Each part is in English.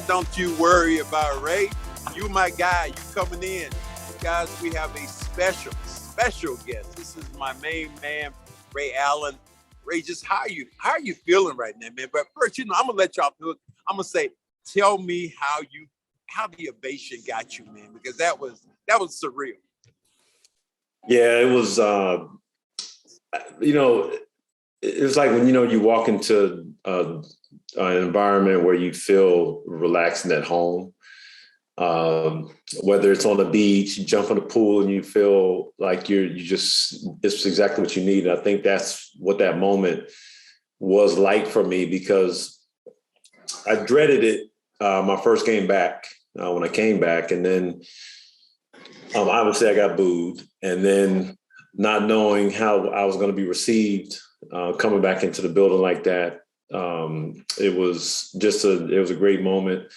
don't you worry about Ray. You my guy. You coming in. Guys, we have a special guest. This is my main man, Ray Allen. Ray, just how are you feeling right now, man? But first, I'm gonna let y'all do it. I'm gonna say, tell me how the ovation got you, man, because that was surreal. Yeah, it was. It was like when you walk into an environment where you feel relaxed and at home. Whether it's on the beach, you jump in the pool and you feel like it's exactly what you need. And I think that's what that moment was like for me, because I dreaded it my first game back when I came back. And then obviously I got booed, and then not knowing how I was going to be received coming back into the building like that. It was a great moment.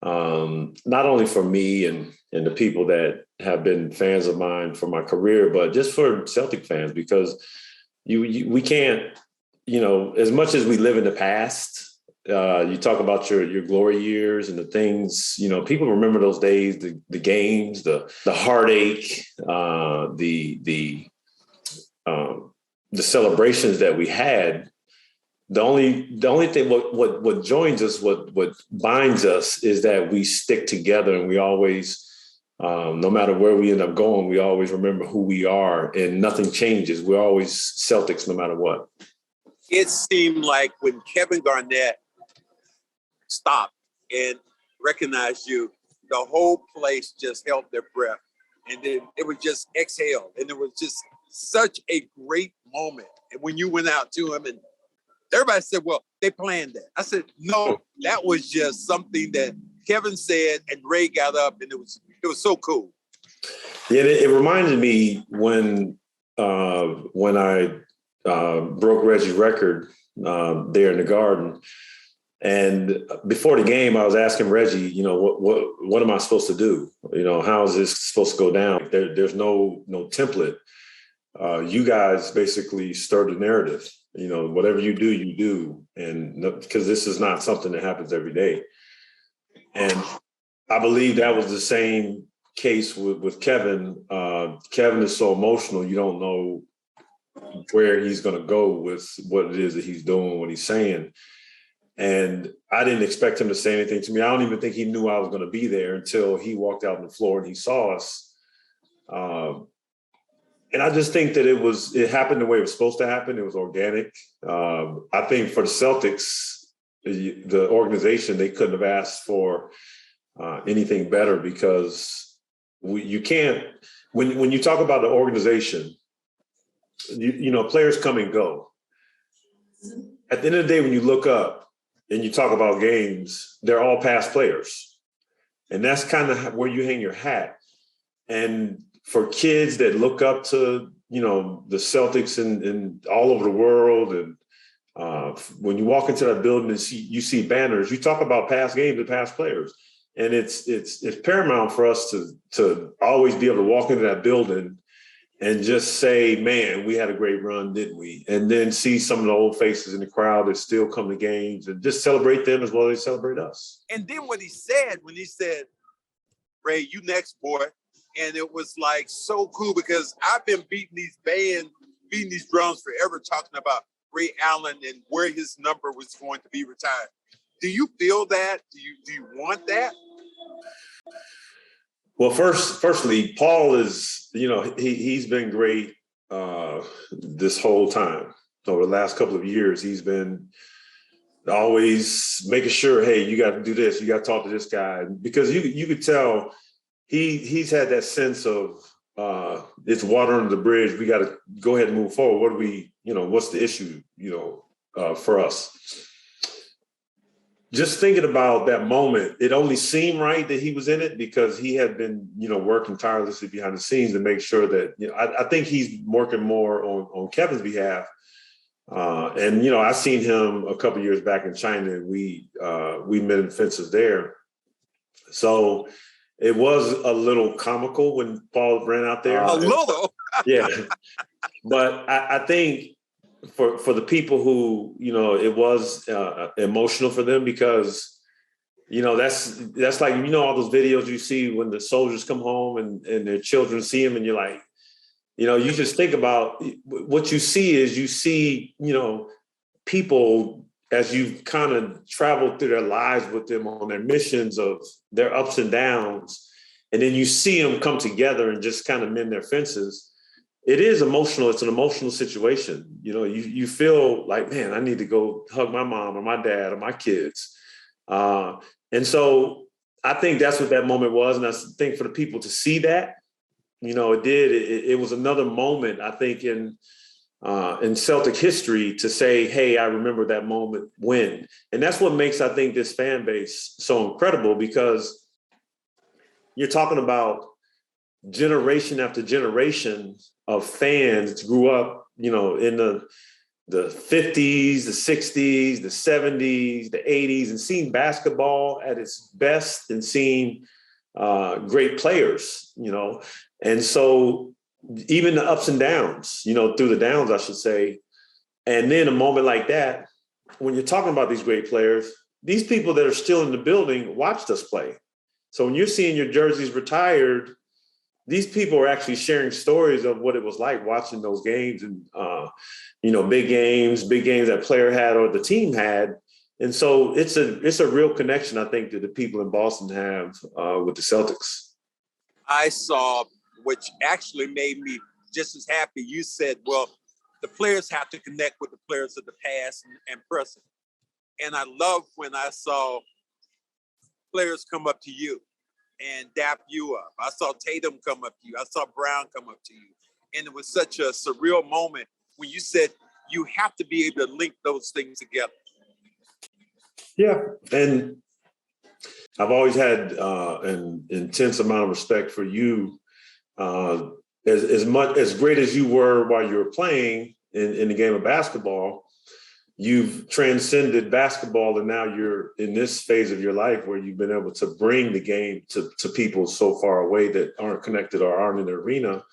Not only for me and the people that have been fans of mine for my career, but just for Celtic fans, because we can't, as much as we live in the past, you talk about your glory years and the things, people remember those days, the games, the heartache, the celebrations that we had. The only thing what joins us, what binds us, is that we stick together, and we always, no matter where we end up going, we always remember who we are, and nothing changes. We're always Celtics, no matter what. It seemed like when Kevin Garnett stopped and recognized you, the whole place just held their breath, and then it was just exhale, and it was just such a great moment. And when you went out to him, and everybody said, well, they planned that. I said, no, that was just something that Kevin said, and Ray got up, and it was so cool. Yeah, it reminded me when I broke Reggie's record there in the Garden. And before the game, I was asking Reggie, what am I supposed to do? How is this supposed to go down? There's no template. You guys basically stirred the narrative. Whatever you do. And because this is not something that happens every day. And I believe that was the same case with Kevin. Kevin is so emotional. You don't know where he's going to go with what it is that he's doing, what he's saying. And I didn't expect him to say anything to me. I don't even think he knew I was going to be there until he walked out on the floor and he saw us. And I just think that it happened the way it was supposed to happen. It was organic. I think for the Celtics, the organization, they couldn't have asked for anything better, because you can't, when you talk about the organization, players come and go. At the end of the day, when you look up and you talk about games, they're all past players. And that's kind of where you hang your hat. And for kids that look up to, the Celtics and all over the world, and when you walk into that building and you see banners, you talk about past games and past players. And it's paramount for us to always be able to walk into that building and just say, man, we had a great run, didn't we? And then see some of the old faces in the crowd that still come to games, and just celebrate them as well as they celebrate us. And then when he said, Ray, you next, boy. And it was like so cool, because I've been beating these drums forever, talking about Ray Allen and where his number was going to be retired. Do you feel that? Do you want that? Well, firstly, Paul is, he's been great this whole time. Over the last couple of years, he's been always making sure, hey, you got to do this, you got to talk to this guy, because you could tell he's had that sense of it's water under the bridge. We got to go ahead and move forward. What's the issue, for us? Just thinking about that moment, it only seemed right that he was in it because he had been, working tirelessly behind the scenes to make sure that, I think he's working more on Kevin's behalf. And I seen him a couple of years back in China, and we met in fences there. So it was a little comical when Paul ran out there. A little. Yeah. But I think for the people who, it was emotional for them, because That's like, all those videos you see when the soldiers come home and their children see them, and you're like, you just think about what you see, people as you've kind of traveled through their lives with them on their missions of their ups and downs. And then you see them come together and just kind of mend their fences. It is emotional. It's an emotional situation. You feel like, man, I need to go hug my mom or my dad or my kids. And so I think that's what that moment was. And I think for the people to see that, it was another moment, I think, in Celtic history to say, hey, I remember that moment when. And that's what makes, I think, this fan base so incredible, because you're talking about generation after generation of fans grew up, in the 50s, the 60s, the 70s, the 80s, and seeing basketball at its best and seeing great players, And so even the ups and downs, through the downs, I should say. And then a moment like that, when you're talking about these great players, these people that are still in the building watched us play. So when you're seeing your jerseys retired, these people are actually sharing stories of what it was like watching those games and, big games that player had or the team had. And so it's a real connection, I think, that the people in Boston have with the Celtics. I saw, which actually made me just as happy. You said, well, the players have to connect with the players of the past and present. And I love when I saw players come up to you and dap you up. I saw Tatum come up to you. I saw Brown come up to you. And it was such a surreal moment when you said you have to be able to link those things together. Yeah. And I've always had an intense amount of respect for you. As great as you were while you were playing in the game of basketball, you've transcended basketball, and now you're in this phase of your life where you've been able to bring the game to people so far away that aren't connected or aren't in the arena.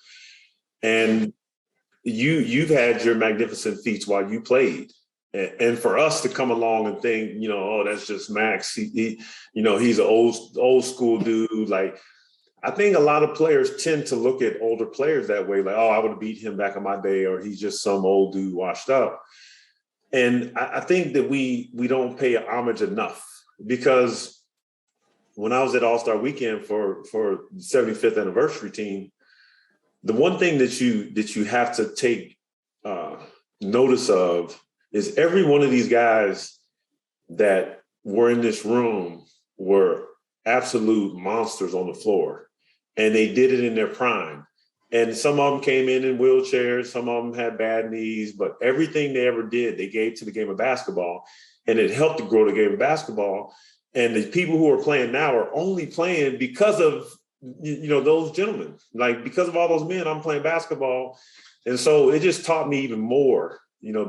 And you've had your magnificent feats while you played. And for us to come along and think, oh, that's just Max. He's an old school dude. Like, I think a lot of players tend to look at older players that way, like, oh, I would have beat him back in my day, or he's just some old dude washed up. And I think that we don't pay homage enough, because when I was at All-Star Weekend for the 75th anniversary team, the one thing that you have to take notice of is every one of these guys that were in this room were absolute monsters on the floor, and they did it in their prime. And some of them came in wheelchairs, some of them had bad knees, but everything they ever did, they gave to the game of basketball, and it helped to grow the game of basketball. And the people who are playing now are only playing because of, those gentlemen. Like, because of all those men, I'm playing basketball. And so it just taught me even more,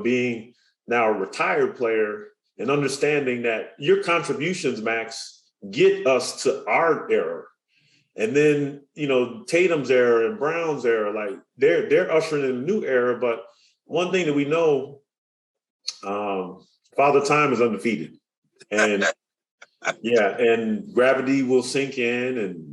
being now a retired player and understanding that your contributions, Max, get us to our era. And then, Tatum's era and Brown's era, like they're ushering in a new era. But one thing that we know, Father Time is undefeated. And yeah, and gravity will sink in, and,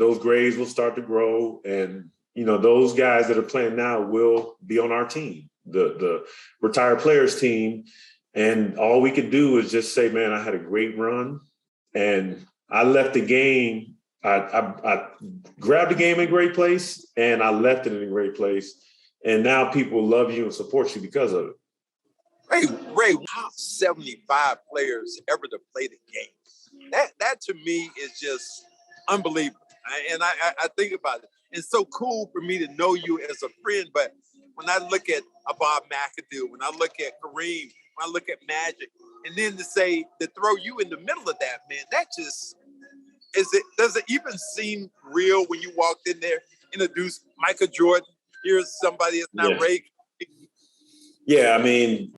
those graves will start to grow. And, those guys that are playing now will be on our team, the retired players team. And all we could do is just say, man, I had a great run, and I left the game. I grabbed the game in a great place, and I left it in a great place. And now people love you and support you because of it. Ray, how 75 players ever to play the game? That to me is just unbelievable. And I think about it. It's so cool for me to know you as a friend. But when I look at a Bob McAdoo, when I look at Kareem, when I look at Magic, and then to throw you in the middle of that, man, that just... does it even seem real when you walked in there, introduced Michael Jordan? Here's somebody that's not Ray. Yeah, I mean,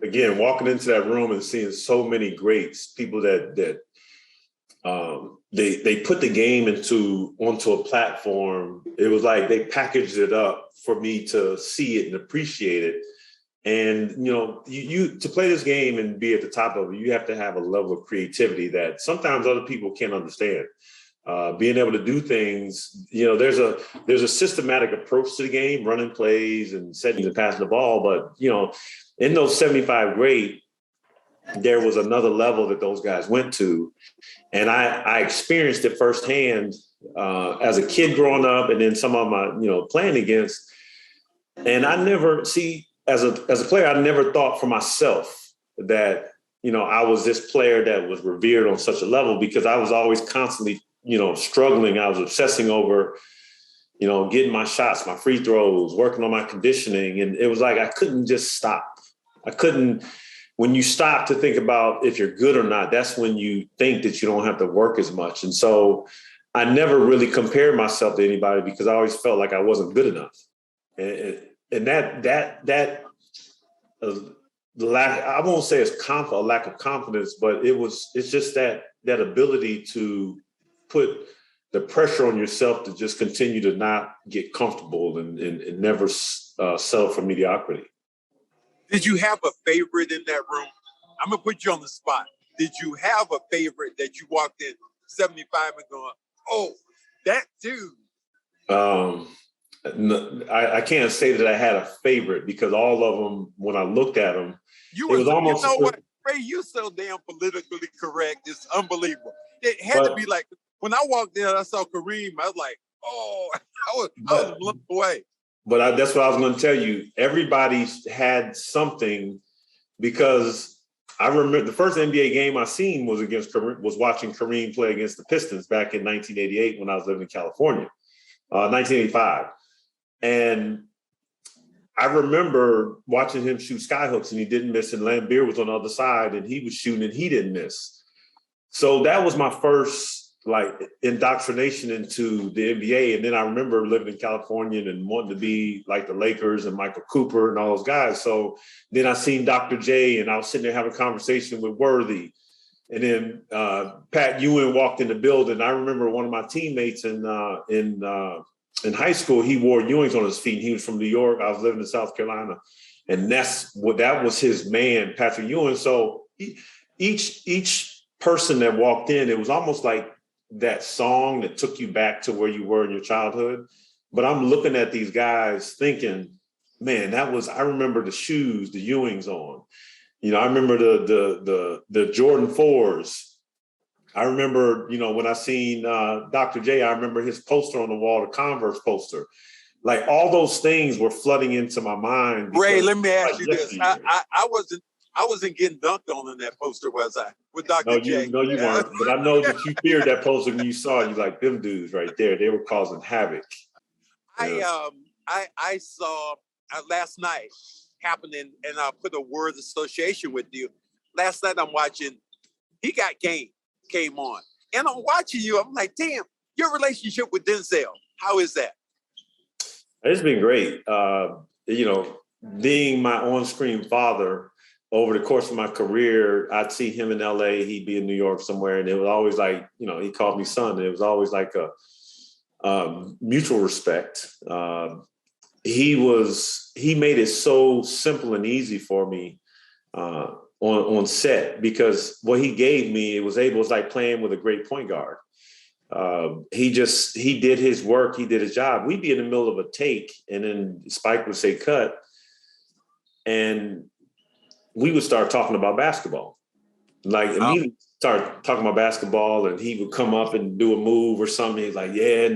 again, walking into that room and seeing so many greats, people that they put the game onto a platform. It was like they packaged it up for me to see it and appreciate it. And, you to play this game and be at the top of it, you have to have a level of creativity that sometimes other people can't understand. Being able to do things, there's a systematic approach to the game, running plays and setting and passing the ball. But, in those 75 grade, there was another level that those guys went to. And I experienced it firsthand as a kid growing up, and then some of my, playing against. And I never as a player, I never thought for myself that, I was this player that was revered on such a level, because I was always constantly, struggling. I was obsessing over, getting my shots, my free throws, working on my conditioning. And it was like I couldn't just stop. When you stop to think about if you're good or not, that's when you think that you don't have to work as much. And so I never really compared myself to anybody, because I always felt like I wasn't good enough. And that lack, I won't say it's a lack of confidence, but it's just that ability to put the pressure on yourself to just continue to not get comfortable and never settle for mediocrity. Did you have a favorite in that room? I'm gonna put you on the spot. Did you have a favorite that you walked in 75 and going, oh, that dude? No, I can't say that I had a favorite, because all of them, when I looked at them, it was almost. You know what, Ray? You're so damn politically correct. It's unbelievable. It had to be like when I walked in, I saw Kareem. I was like, oh, I was blown away. But that's what I was going to tell you. Everybody had something, because I remember the first NBA game I seen was watching Kareem play against the Pistons back in 1988 when I was living in California, 1985. And I remember watching him shoot skyhooks, and he didn't miss, and Lambeer was on the other side and he was shooting and he didn't miss. So that was my first indoctrination into the NBA. And then I remember living in California and wanting to be like the Lakers and Michael Cooper and all those guys. So then I seen Dr. J, and I was sitting there having a conversation with Worthy. And then Pat Ewing walked in the building. I remember one of my teammates in high school, he wore Ewings on his feet. He was from New York. I was living in South Carolina. And that was his man, Patrick Ewing. So each person that walked in, it was almost like that song that took you back to where you were in your childhood. But I'm looking at these guys thinking, man, I remember the shoes, the Ewings on. I remember the Jordan 4s. I remember, when I seen Dr. J, I remember his poster on the wall, the Converse poster. Like, all those things were flooding into my mind. Ray, let me ask you this. I wasn't getting dunked on in that poster, was I? With Dr. J. No, you weren't. But I know that you feared that poster when you saw it. You like, them dudes right there. They were causing havoc. I saw last night happening, and I'll put a word association with you. Last night I'm watching He Got Game came on. And I'm watching you. I'm like, damn, your relationship with Denzel, how is that? It's been great. Being my on-screen father, over the course of my career, I'd see him in LA, he'd be in New York somewhere. And it was always like, he called me son. It was always like a mutual respect. He made it so simple and easy for me on set, because what he gave me, it was like playing with a great point guard. He did his work. He did his job. We'd be in the middle of a take, and then Spike would say cut, and we would start talking about basketball. Like, immediately start talking about basketball, and he would come up and do a move or something. He's like, yeah.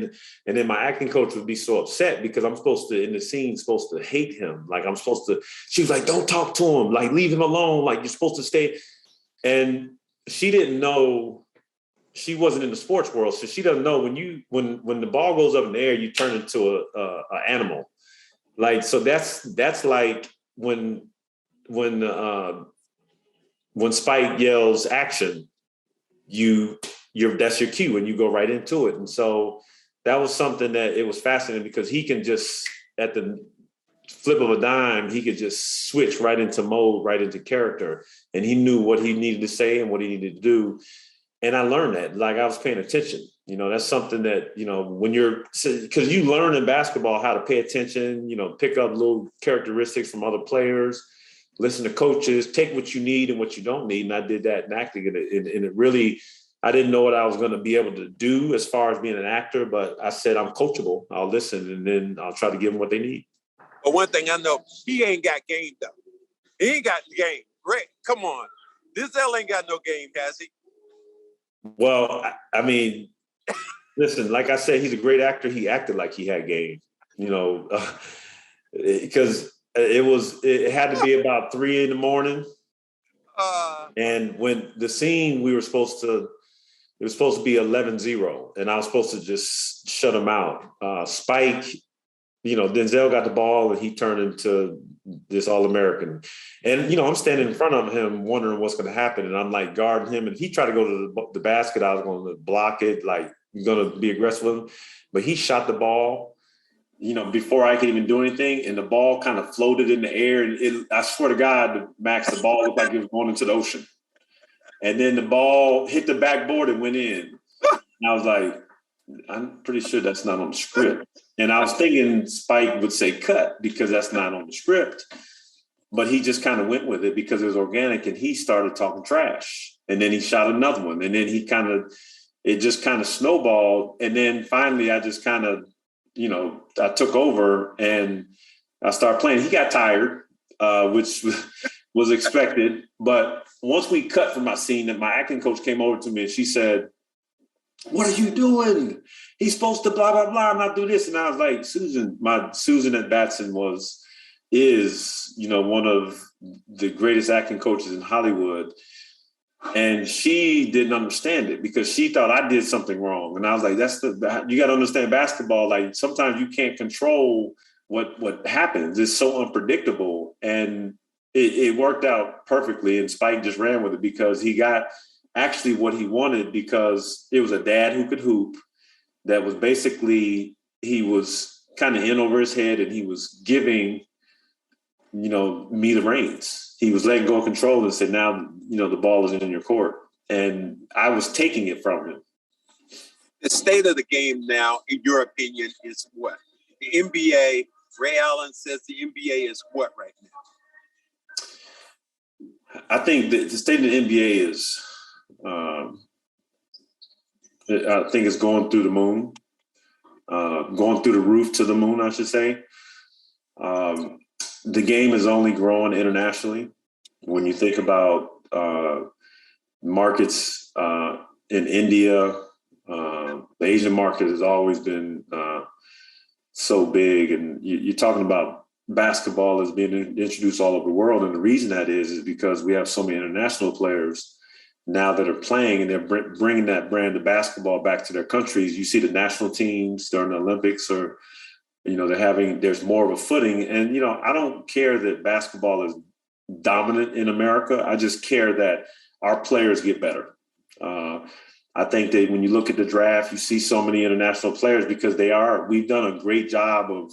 And then my acting coach would be so upset, because I'm supposed to hate him. Like, she was like, don't talk to him. Like, leave him alone. Like, you're supposed to stay. And she didn't know, she wasn't in the sports world. So she doesn't know when the ball goes up in the air, you turn into a animal. Like, so that's like when Spike yells action, that's your cue, and you go right into it. And so that was something that it was fascinating, because he can just, at the flip of a dime, he could just switch right into mode, right into character. And he knew what he needed to say and what he needed to do. And I learned that, like, I was paying attention. That's something that, when because you learn in basketball how to pay attention, pick up little characteristics from other players, listen to coaches, take what you need and what you don't need. And I did that in acting. And it really, I didn't know what I was going to be able to do as far as being an actor, but I said, I'm coachable. I'll listen, and then I'll try to give them what they need. But one thing I know, he ain't got game, though. He ain't got game. Great. Come on. Denzel ain't got no game, has he? Well, I mean, listen, like I said, he's a great actor. He acted like he had game, because it had to be about 3 a.m. And when the scene, it was supposed to be 11-0, and I was supposed to just shut him out. Spike, Denzel got the ball and he turned into this All-American. And, I'm standing in front of him wondering what's going to happen. And I'm like guarding him, and he tried to go to the basket. I was going to block it, like going to be aggressive with him. But he shot the ball, before I could even do anything. And the ball kind of floated in the air. And I swear to God, Max, the ball looked like it was going into the ocean. And then the ball hit the backboard and went in. And I was like, I'm pretty sure that's not on the script. And I was thinking Spike would say cut because that's not on the script. But he just kind of went with it because it was organic, and he started talking trash. And then he shot another one. And then it just kind of snowballed. And then finally I just kind of, I took over and I started playing. He got tired, which was expected. But once we cut from my scene, that my acting coach came over to me and she said, "What are you doing? He's supposed to blah, blah, blah, not do this." And I was like, Susan at Batson is one of the greatest acting coaches in Hollywood. And she didn't understand it because she thought I did something wrong. And I was like, you got to understand basketball. Like, sometimes you can't control what happens. It's so unpredictable. And it worked out perfectly. And Spike just ran with it because he got actually what he wanted, because it was a dad who could hoop that was basically, he was kind of in over his head, and he was giving, me the reins. He was letting go of control and said, now, the ball is in your court. And I was taking it from him. The state of the game now, in your opinion, is what? The NBA, Ray Allen says the NBA is what right now? I think the state of the NBA is, I think it's going through the moon, going through the roof to the moon, I should say. The game is only growing internationally. When you think about markets in India, the Asian market has always been so big. And you're talking about basketball is being introduced all over the world. And the reason that is because we have so many international players now that are playing, and they're bringing that brand of basketball back to their countries. You see the national teams during the Olympics, or there's more of a footing. And, I don't care that basketball is dominant in America. I just care that our players get better. I think that when you look at the draft, you see so many international players because we've done a great job of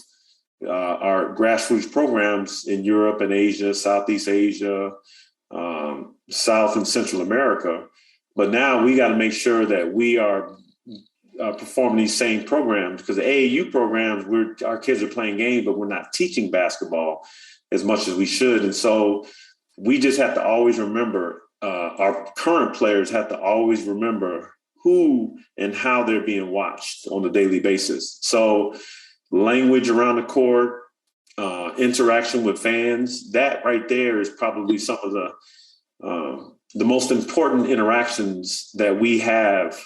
our grassroots programs in Europe and Asia, Southeast Asia, South and Central America. But now we got to make sure that we are performing these same programs, because the AAU programs, our kids are playing games, but we're not teaching basketball as much as we should. And so we just have to always remember, our current players have to always remember who and how they're being watched on a daily basis. So language around the court, interaction with fans, that right there is probably some of the most important interactions that we have,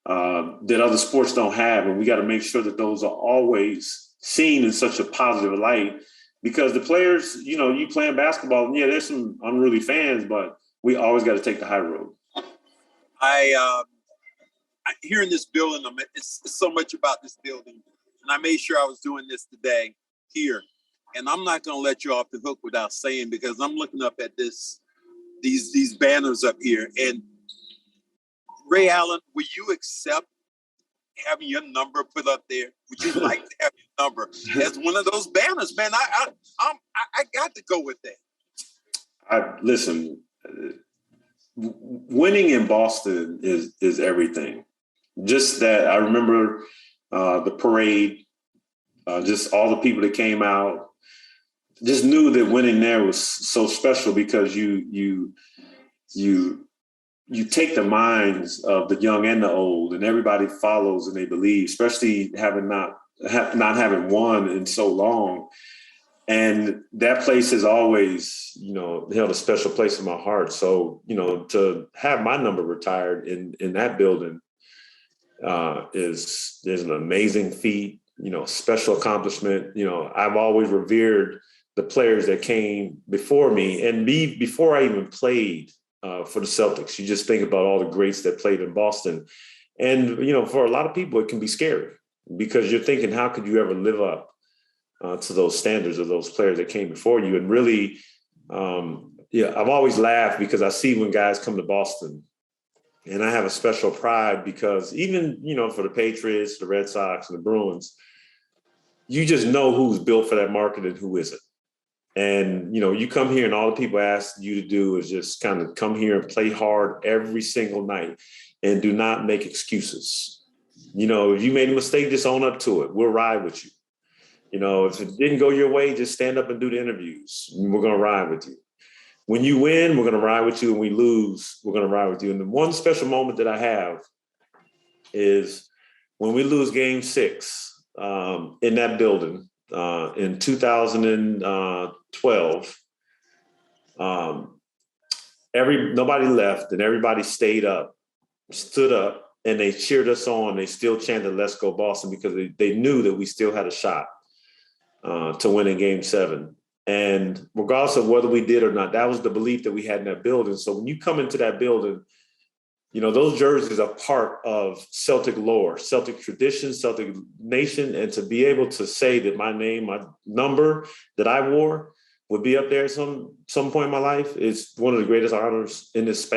that other sports don't have. And we got to make sure that those are always seen in such a positive light, because the players, you playing basketball, and there's some unruly fans, but we always got to take the high road. I here in this building, it's so much about this building, and I made sure I was doing this today here. And I'm not going to let you off the hook without saying, because I'm looking up at these banners up here. And Ray Allen, will you accept having your number put up there? Would you like to have your number as one of those banners, man? I got to go with that. Listen, winning in Boston is everything. just that I remember the parade, just all the people that came out. Just knew that winning there was so special because you take the minds of the young and the old, and everybody follows and they believe, especially having not having won in so long. And that place has always, held a special place in my heart. So, to have my number retired in that building is an amazing feat, special accomplishment. I've always revered the players that came before me and before I even played for the Celtics. You just think about all the greats that played in Boston. And, for a lot of people, it can be scary because you're thinking, how could you ever live up to those standards of those players that came before you? And really, I've always laughed because I see when guys come to Boston, and I have a special pride because even, for the Patriots, the Red Sox, and the Bruins, you just know who's built for that market and who isn't. And, you come here and all the people ask you to do is just kind of come here and play hard every single night and do not make excuses. If you made a mistake, just own up to it. We'll ride with you. If it didn't go your way, just stand up and do the interviews. We're going to ride with you. When you win, we're going to ride with you. And we lose, we're going to ride with you. And the one special moment that I have is when we lose game 6 in that building in 2012. Nobody left and everybody stood up, and they cheered us on. They still chanted, "Let's go Boston," because they knew that we still had a shot to win in game 7. And regardless of whether we did or not, that was the belief that we had in that building. So when you come into that building, those jerseys are part of Celtic lore, Celtic tradition, Celtic Nation. And to be able to say that my name, my number that I wore would be up there at some point in my life is one of the greatest honors in this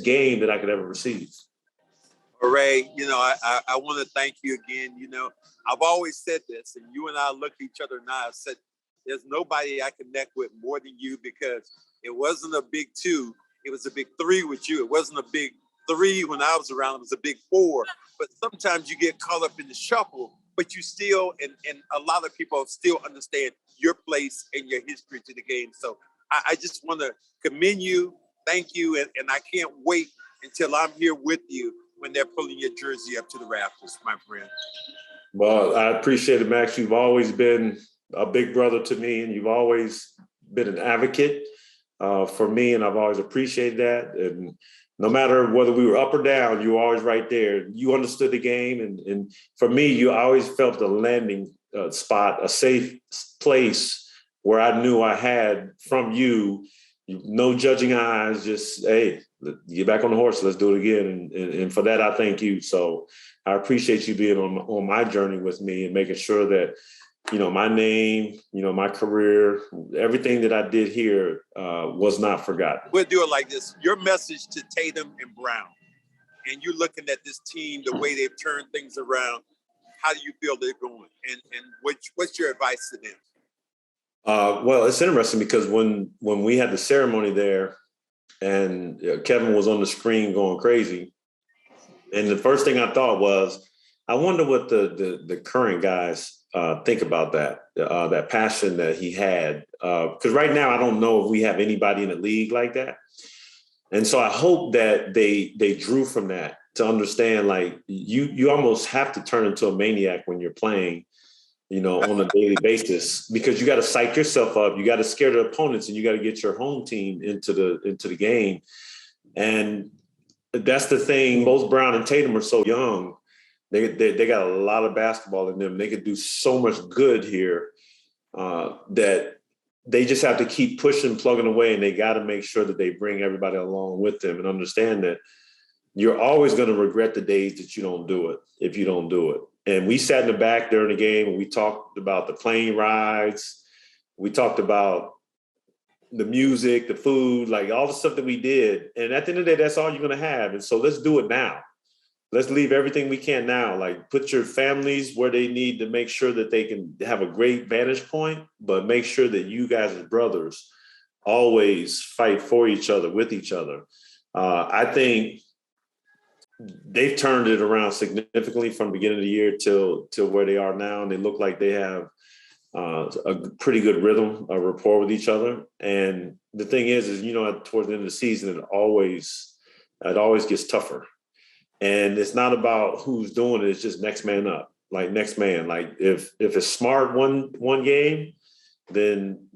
game that I could ever receive. Ray, I want to thank you again. I've always said this, and you and I look at each other now. I said, there's nobody I connect with more than you because it wasn't a big 2. It was a big 3 with you. It wasn't a big 3 when I was around. It was a big 4. But sometimes you get caught up in the shuffle, but you still, and a lot of people still understand your place and your history to the game. So I just want to commend you, thank you, and I can't wait until I'm here with you when they're pulling your jersey up to the rafters, my friend. Well, I appreciate it, Max. You've always been a big brother to me, and you've always been an advocate for me, and I've always appreciated that. And no matter whether we were up or down, you were always right there. You understood the game, and for me, you always felt the landing spot, a safe place where I knew I had from you, no judging eyes, just, hey, get back on the horse, let's do it again. And for that, I thank you. So I appreciate you being on my journey with me and making sure that, my name, my career, everything that I did here was not forgotten. We'll do it like this. Your message to Tatum and Brown, and you're looking at this team, the way they've turned things around. How do you feel they're going? And what's your advice to them? Well, it's interesting because when we had the ceremony there and Kevin was on the screen going crazy, and the first thing I thought was, I wonder what the current guys think about that passion that he had. Because right now, I don't know if we have anybody in the league like that. And so I hope that they drew from that to understand, like, you almost have to turn into a maniac when you're playing, on a daily basis, because you got to psych yourself up. You got to scare the opponents, and you got to get your home team into the game. And that's the thing. Both Brown and Tatum are so young. They got a lot of basketball in them. They could do so much good here that they just have to keep pushing, plugging away, and they got to make sure that they bring everybody along with them and understand that you're always going to regret the days that you don't do it if you don't do it. And we sat in the back during the game and we talked about the plane rides. We talked about the music, the food, like all the stuff that we did. And at the end of the day, that's all you're going to have. And so let's do it now. Let's leave everything we can now. Like, put your families where they need to make sure that they can have a great vantage point, but make sure that you guys as brothers always fight for each other, with each other. I think they've turned it around significantly from the beginning of the year till where they are now, and they look like they have a pretty good rhythm, a rapport with each other. And the thing is towards the end of the season, it always gets tougher. And it's not about who's doing it; it's just next man up, like next man. Like if it's Smart one game, then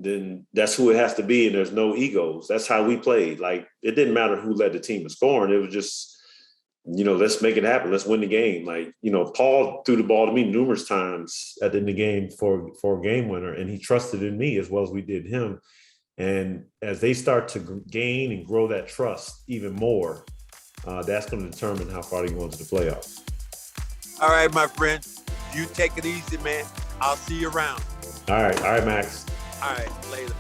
that's who it has to be, and there's no egos. That's how we played. Like it didn't matter who led the team in scoring; it was just let's make it happen. Let's win the game. Like, Paul threw the ball to me numerous times at the end of the game for a game winner, and he trusted in me as well as we did him. And as they start to gain and grow that trust even more, that's going to determine how far they go into the playoffs. All right, my friend. You take it easy, man. I'll see you around. All right, Max. All right, later.